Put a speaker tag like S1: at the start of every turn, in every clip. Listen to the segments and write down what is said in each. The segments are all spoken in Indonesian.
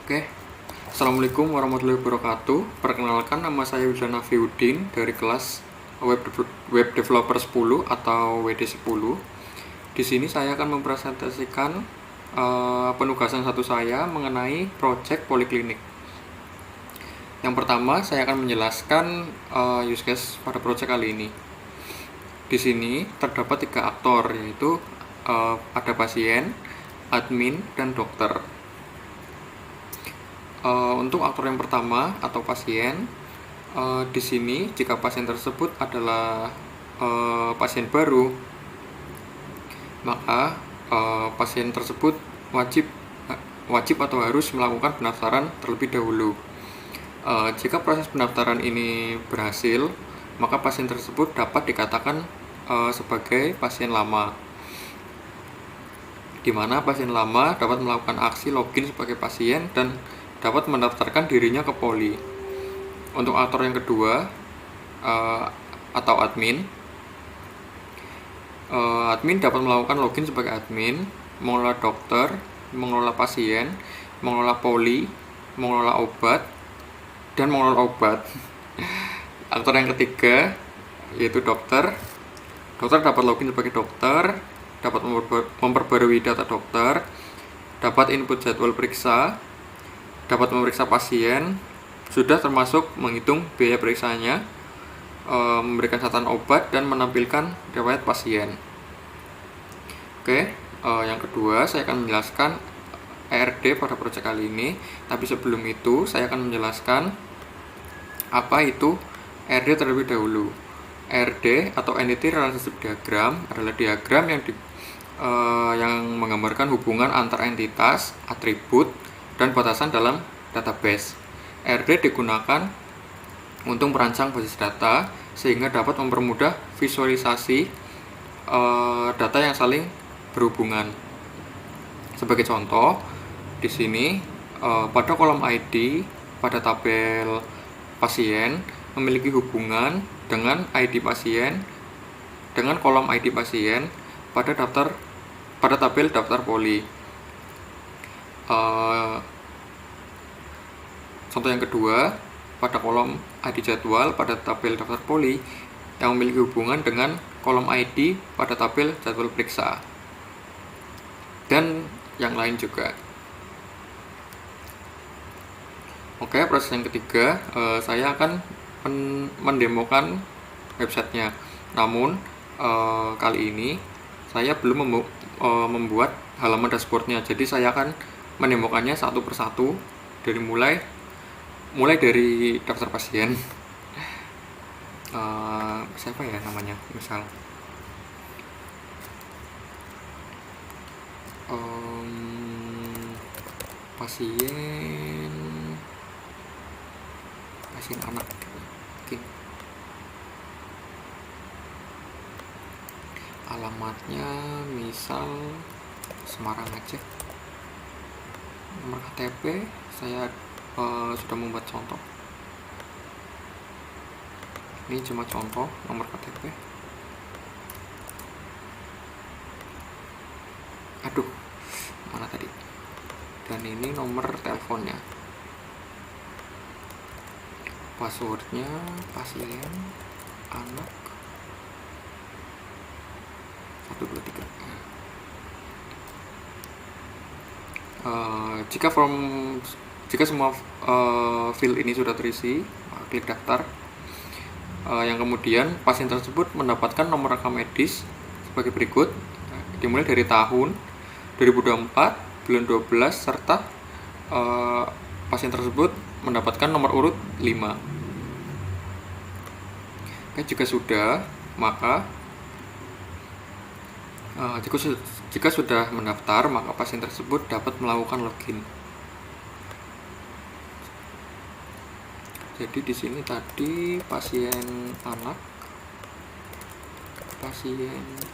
S1: Oke, Assalamualaikum warahmatullahi wabarakatuh. Perkenalkan, nama saya Wildan Nafiuddin dari kelas Web Developer 10 atau WD10. Di sini saya akan mempresentasikan penugasan satu saya mengenai project poliklinik. Yang pertama, saya akan menjelaskan use case pada project kali ini. Di sini terdapat 3 aktor, yaitu ada pasien, admin, dan dokter. Untuk aktor yang pertama atau pasien, di sini jika pasien tersebut adalah pasien baru, maka pasien tersebut wajib atau harus melakukan pendaftaran terlebih dahulu. Jika proses pendaftaran ini berhasil, maka pasien tersebut dapat dikatakan sebagai pasien lama, di mana pasien lama dapat melakukan aksi login sebagai pasien dan dapat mendaftarkan dirinya ke poli. Untuk aktor yang kedua atau admin, admin dapat melakukan login sebagai admin, mengelola dokter, mengelola pasien, mengelola poli, mengelola obat, dan mengelola obat. Aktor yang ketiga yaitu dokter. Dokter dapat login sebagai dokter, dapat memperbarui data dokter, dapat input jadwal periksa, dapat memeriksa pasien, sudah termasuk menghitung biaya periksanya, memberikan catatan obat, dan menampilkan riwayat pasien. Oke, yang kedua saya akan menjelaskan ERD pada proyek kali ini. Tapi sebelum itu saya akan menjelaskan apa itu ERD terlebih dahulu. ERD atau Entity Relationship Diagram adalah diagram yang menggambarkan hubungan antar entitas, atribut, dan batasan dalam database. ERD digunakan untuk merancang basis data sehingga dapat mempermudah visualisasi data yang saling berhubungan. Sebagai contoh, di sini pada kolom ID pada tabel pasien memiliki hubungan dengan ID pasien dengan kolom ID pasien pada tabel daftar poli. Contoh yang kedua, pada kolom ID jadwal pada tabel daftar poli yang memiliki hubungan dengan kolom ID pada tabel jadwal periksa, dan yang lain juga. Oke, proses yang ketiga, saya akan mendemokan websitenya. Namun kali ini saya belum membuat halaman dashboardnya, jadi saya akan menemukannya satu persatu dari mulai dari daftar pasien. Siapa ya namanya, misal pasien anak. Oke. Alamatnya misal Semarang aja. Nomor KTP saya sudah membuat contoh. Ini cuma contoh nomor KTP. Aduh, mana tadi? Dan ini nomor teleponnya. Passwordnya pasien anak 123. Jika semua field ini sudah terisi, klik daftar. Yang kemudian pasien tersebut mendapatkan nomor rekam medis sebagai berikut, dimulai dari tahun 2024, bulan 12, serta pasien tersebut mendapatkan nomor urut 5. Oke, jika sudah, maka jika sudah mendaftar, maka pasien tersebut dapat melakukan login. Jadi di sini tadi pasien anak 123.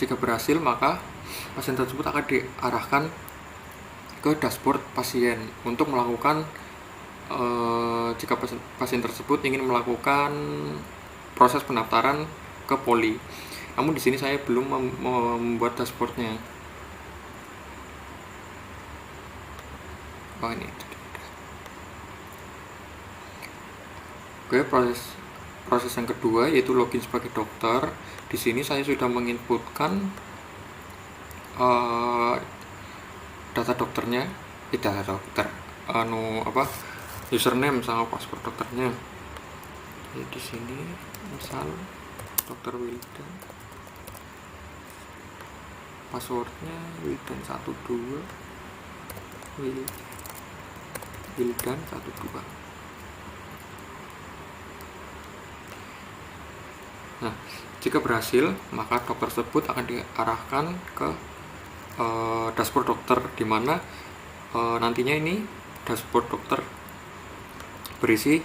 S1: Jika berhasil, maka pasien tersebut akan diarahkan ke dashboard pasien untuk melakukan jika pasien tersebut ingin melakukan proses pendaftaran ke poli. Namun di sini saya belum membuat dashboardnya. Oh, ini. Oke, proses yang kedua yaitu login sebagai dokter. Di sini saya sudah menginputkan data dokternya, data dokter, username sama password dokternya. Jadi di sini misal Dr. Wildan, passwordnya Wildan 12, Wildan 12. Nah, jika berhasil, maka dokter tersebut akan diarahkan ke dashboard dokter, di mana nantinya ini dashboard dokter berisi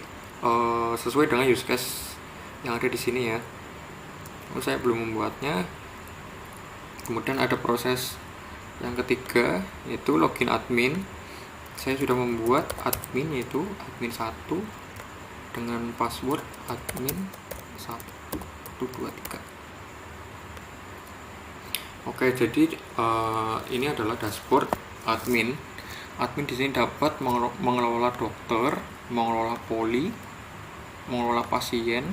S1: sesuai dengan use case yang ada di sini ya. Saya belum membuatnya. Kemudian ada proses yang ketiga yaitu login admin. Saya sudah membuat admin, yaitu admin 1 dengan password admin 123. Oke, jadi ini adalah dashboard admin. Admin di sini dapat mengelola dokter, mengelola poli, mengelola pasien,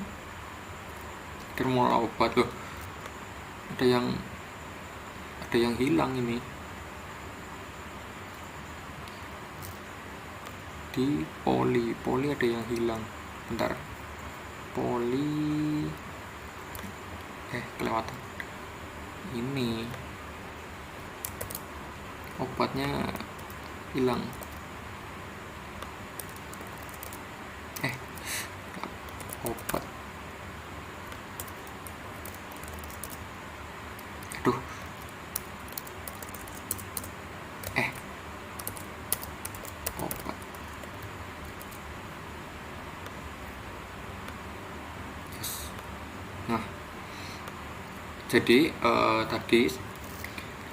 S1: dan mengelola obat. Loh, ada yang hilang ini di poli ada yang hilang. Bentar, poli kelewatan. Ini obatnya hilang. Obat, aduh, obat. Yes. Nah, jadi tadi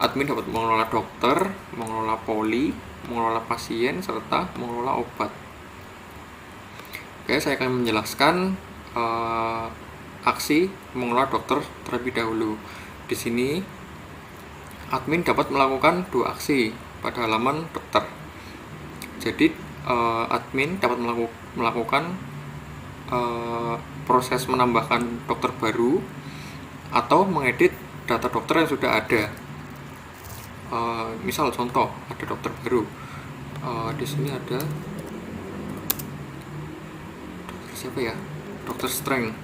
S1: admin dapat mengelola dokter, mengelola poli, mengelola pasien, serta mengelola obat. Oke, saya akan menjelaskan aksi mengelola dokter terlebih dahulu. Di sini admin dapat melakukan 2 aksi pada halaman dokter. Jadi admin dapat melakukan proses menambahkan dokter baru atau mengedit data dokter yang sudah ada. Misal contoh, ada dokter baru. Di sini ada dokter siapa ya? Dokter Strength.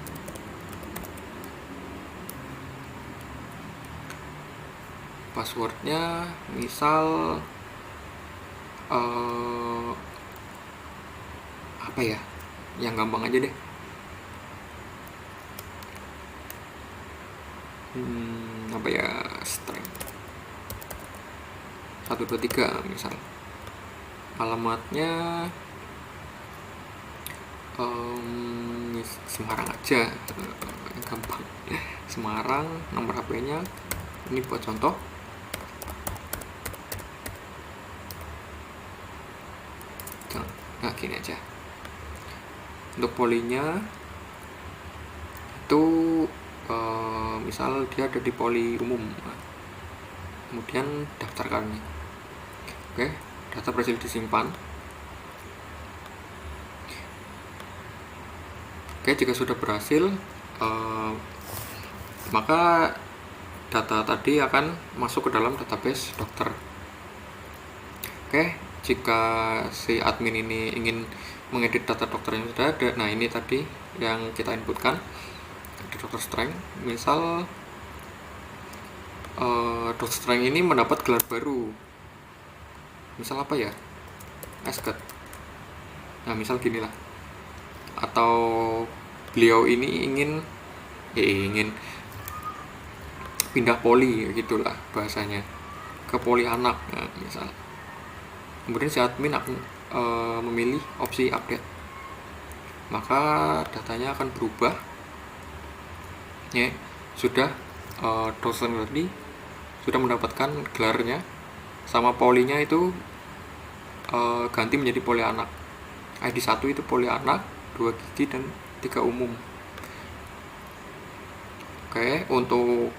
S1: Passwordnya misal apa ya? Yang gampang aja deh. Apa ya? Strength 123 misal. Alamatnya Semarang aja, gampang. Semarang, nomor HP-nya ini buat contoh. Nah, gini aja. Untuk polinya itu misal dia ada di poli umum, kemudian daftarkan. Oke, data berhasil disimpan. Oke, jika sudah berhasil, maka data tadi akan masuk ke dalam database dokter. Oke, jika si admin ini ingin mengedit data dokter yang sudah ada, nah ini tadi yang kita inputkan, ada dokter Strength. Misal dokter Strength ini mendapat gelar baru, misal apa ya, Esket. Nah, misal gini lah. Atau beliau ini ingin pindah poli, gitulah bahasanya, ke poli anak, nah, misal. Kemudian si admin akan memilih opsi update, maka datanya akan berubah ya. Sudah dosen tadi sudah mendapatkan gelarnya, sama polinya itu ganti menjadi poli anak. ID 1 itu poli anak, 2 gigi dan 3 umum. Oke, untuk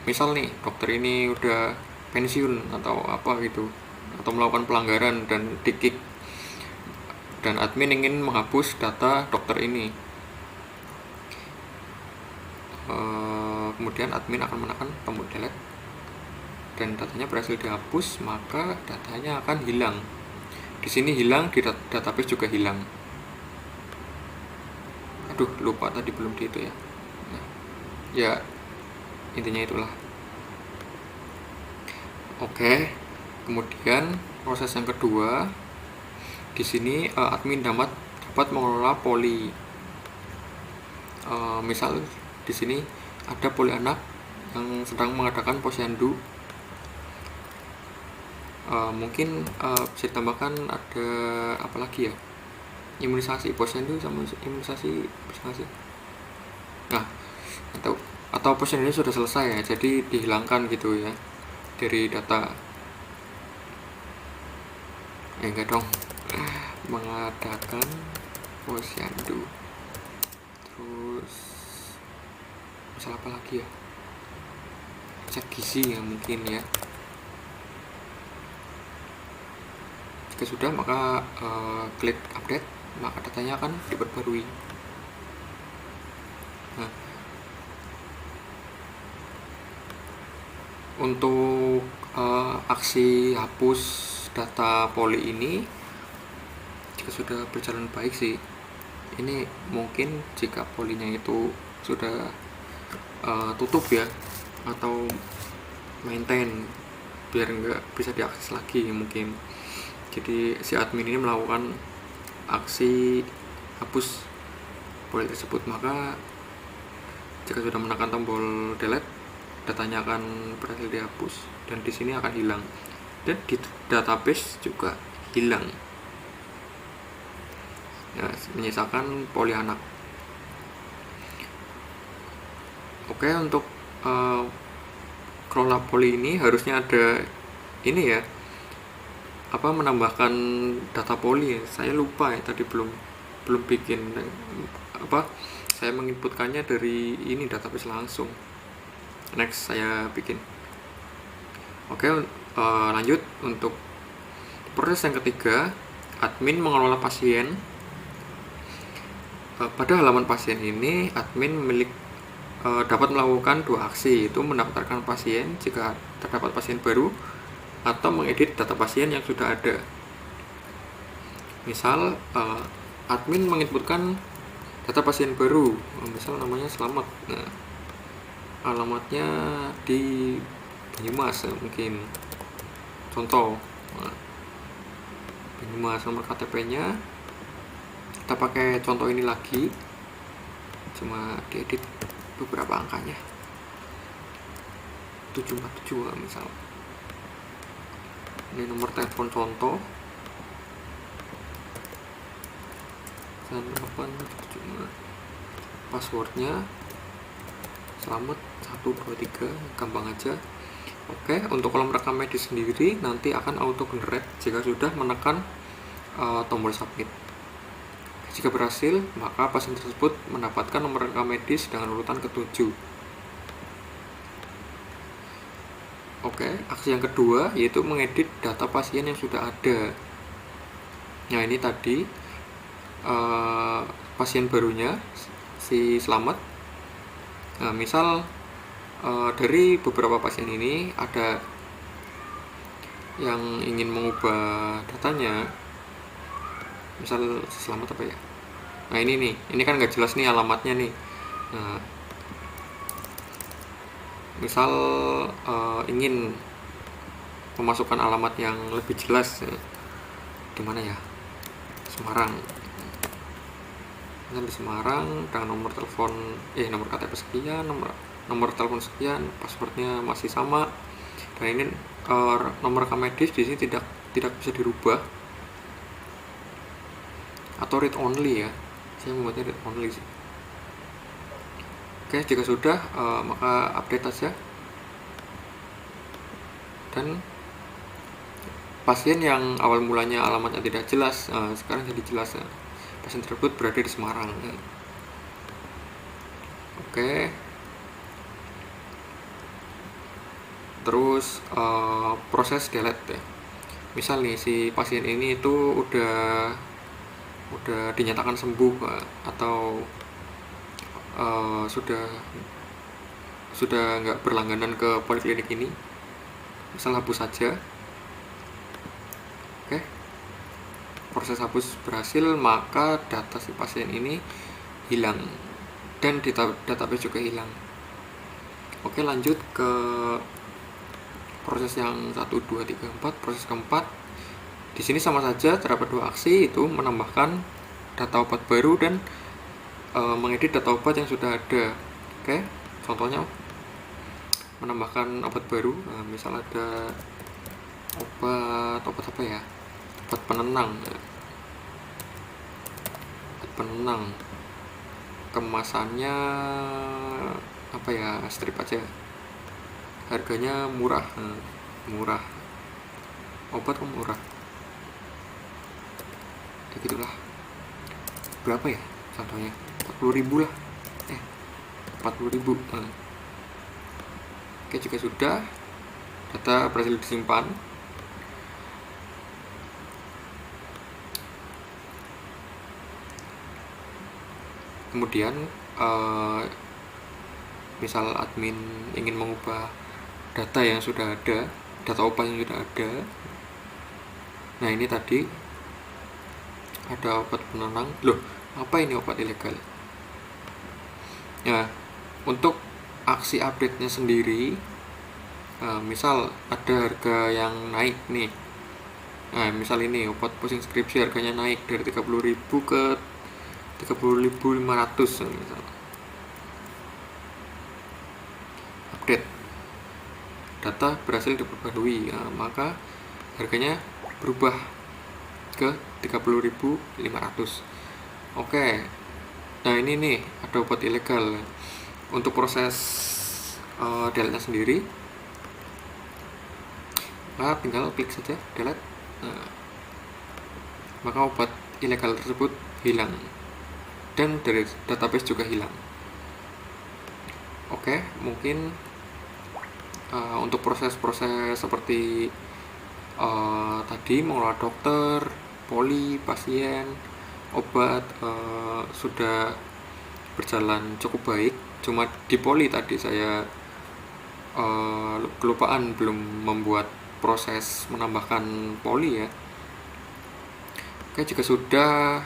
S1: misal nih dokter ini udah pensiun atau apa gitu, atau melakukan pelanggaran dan di-kick, dan admin ingin menghapus data dokter ini. Kemudian admin akan menekan tombol delete dan datanya berhasil dihapus, maka datanya akan hilang. Di sini hilang, di database juga hilang. Aduh, lupa tadi belum di itu ya. Nah, ya intinya itulah. Oke, kemudian proses yang kedua, di sini admin dapat mengelola poli. Misal di sini ada poli anak yang sedang mengadakan posyandu. Mungkin bisa ditambahkan ada apa lagi ya? Imunisasi posyandu sama imunisasi bisa nggak sih? Nah, atau posyandu sudah selesai ya, jadi dihilangkan gitu ya dari data. Enggak dong. Mengadakan posyandu. Terus masalah apa lagi ya? Cek gizi ya mungkin ya. Jika sudah, maka klik update, maka datanya akan diperbarui. Nah, untuk aksi hapus data poli ini jika sudah berjalan baik sih, ini mungkin jika polinya itu sudah tutup ya, atau maintain biar nggak bisa diakses lagi mungkin. Jadi si admin ini melakukan aksi hapus poli tersebut, maka jika sudah menekan tombol delete, datanya akan berhasil dihapus dan di sini akan hilang, dan di database juga hilang. Ya, menyisakan poli anak. Oke, untuk kelola poli ini harusnya ada ini ya, apa, menambahkan data poli. Saya lupa ya, tadi belum bikin apa, saya menginputkannya dari ini database langsung. Next saya bikin. Oke, lanjut untuk proses yang ketiga, admin mengelola pasien. Pada halaman pasien ini admin dapat melakukan dua aksi, yaitu mendaftarkan pasien jika terdapat pasien baru atau mengedit data pasien yang sudah ada. Misal admin menginputkan data pasien baru, misal namanya Slamet. Nah, alamatnya di Banyumas mungkin contoh. Nah, Banyumas, nomor KTP-nya kita pakai contoh ini lagi, cuma diedit beberapa angkanya, 747 misal. Ini nomor telepon contoh 9875, passwordnya Slamet 123, gampang aja. Oke, untuk kolom rekam medis sendiri nanti akan auto generate jika sudah menekan tombol submit. Jika berhasil, maka pasien tersebut mendapatkan nomor rekam medis dengan urutan ke-7. Oke, aksi yang kedua yaitu mengedit data pasien yang sudah ada. Nah, ini tadi pasien barunya si Slamet. Nah, misal dari beberapa pasien ini ada yang ingin mengubah datanya, misal Slamet apa ya. Nah, ini kan nggak jelas nih alamatnya nih. Nah, misal ingin memasukkan alamat yang lebih jelas, di mana ya, Semarang. Di Semarang dengan nomor telepon nomor KTP sekian, nomor telepon sekian, passwordnya masih sama, dan ini nomor rekam medis di sini tidak bisa dirubah atau read only ya. Saya membuatnya read only sih. Oke, jika sudah maka update saja, dan pasien yang awal mulanya alamatnya tidak jelas sekarang jadi jelas. Pasien tersebut berada di Semarang. Oke, Terus proses delete ya. Misal nih si pasien ini itu udah dinyatakan sembuh atau sudah nggak berlangganan ke poliklinik ini, misal hapus saja. Oke, proses hapus berhasil, maka data si pasien ini hilang dan database juga hilang. Oke, lanjut ke proses yang 1, 2, 3, 4. Proses keempat, di sini sama saja terdapat 2 aksi, itu menambahkan data obat baru dan mengedit data obat yang sudah ada. Oke, contohnya menambahkan obat baru. Misal ada obat apa ya, obat penenang, kemasannya apa ya, strip aja, harganya murah, obat kok murah, ya gitulah. Berapa ya contohnya, 40.000 lah, 40.000. Oke, jika sudah, data berhasil disimpan. Kemudian misal admin ingin mengubah data yang sudah ada, data obat yang sudah ada. Nah, ini tadi ada obat penenang. Loh, apa ini obat ilegal? Ya, untuk aksi update-nya sendiri, misal ada harga yang naik nih. Nah, misal ini obat pusing skripsi harganya naik dari 30.000 ke 30.500 misal. Update, data berhasil diperbarui, maka harganya berubah ke 30.500. Oke, nah ini nih ada obat ilegal. Untuk proses delete-nya sendiri, tinggal klik saja delete. Maka obat ilegal tersebut hilang dan dari database juga hilang. Oke, mungkin untuk proses-proses seperti tadi mengelola dokter, poli, pasien, obat sudah berjalan cukup baik. Cuma di poli tadi saya kelupaan belum membuat proses menambahkan poli ya. Oke, jika sudah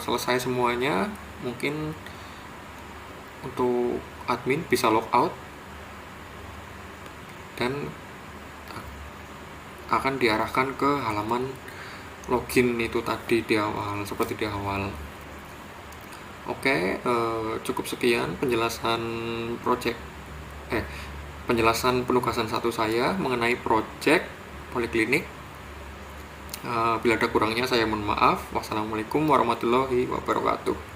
S1: selesai semuanya, mungkin untuk admin bisa logout dan akan diarahkan ke halaman login itu tadi di awal, seperti di awal. Oke, cukup sekian penjelasan penjelasan penugasan 1 saya mengenai project poliklinik. Bila ada kurangnya saya mohon maaf. Wassalamualaikum warahmatullahi wabarakatuh.